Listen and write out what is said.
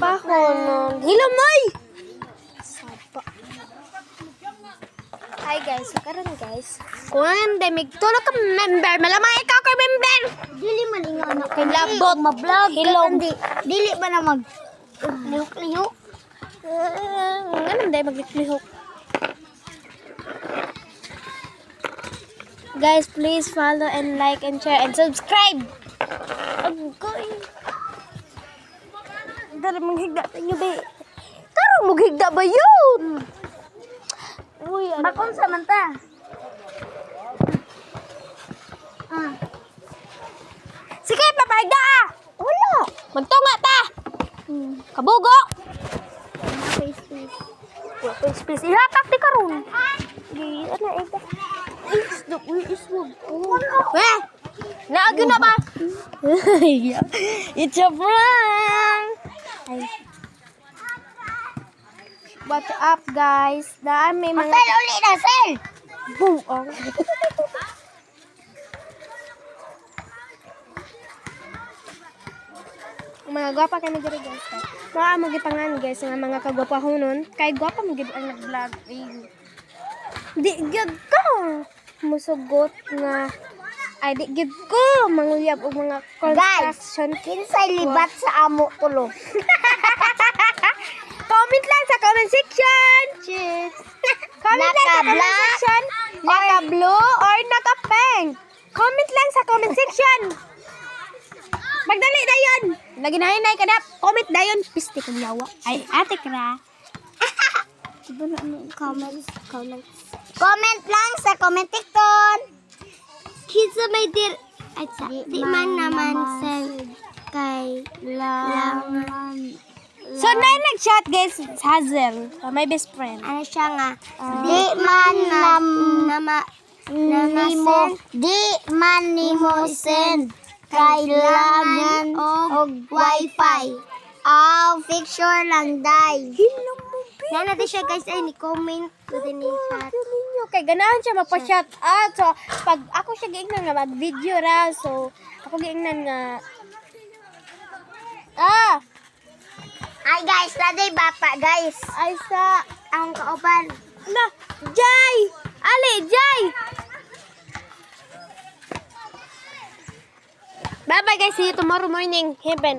Kahon. Hilom moy. Sapa. Hi guys, karon guys. Kung hindi migtulog ka member, malamang ikaw ka member. Dili man inga anak Kay labot, ma-vlog hilom. Dili ba na mag lihok-lihok? Ano hindi maglihok. Guys, please follow and like and share and subscribe. I'm going. Dari manghigda tayo ba? Karong maghigda ba yun? Uy, Bakon sa manta. sige, papahigda ah! Wala. Magtunga ta! Kabugo! Space. Ihatak di karon. Di, ano, ito. Isdog. Weh! Naagyo na ba? It's a prank! Ay. What's up, guys? Daan may mga... Sel uli na, Sel! Boom! Oh. Mga gwapa kami diri guys. Mga magipangan guys nga mga kagwapahonon kay gwapa magid ang nag-vlog. Di gyud ko musugot nga ay di gyud ko manguyab og mga construction. Kinsay libat sa amo tulo. Comment lang sa comment section. Cheers. Comment lang sa comment section. Naka-blue or naka-pink. Comment lang sa comment section. Magdali na yun. Lagi na yun, kadap. Comment na yun. Piste kong yawa. Ay, ate kra. Comment lang sa comment tikton. Kinsa may ay di man naman Sel kay langan. So, na nag-chat guys. Hazel. My best friend. Ano siya nga? Di man nimo send kailangan og wifi. Picture lang day. Yan natin siya guys ay ni-comment ko din ni chat. Kay ganahan siya mapa-shout out. So, pag ako siya giingnan nga mag-video ra. So, ako giingnan nga Ay guys, naday bata guys. ay sa Ang kauban. na Jay! Ali, Jay! Bye-bye guys. See you tomorrow morning. Heaven.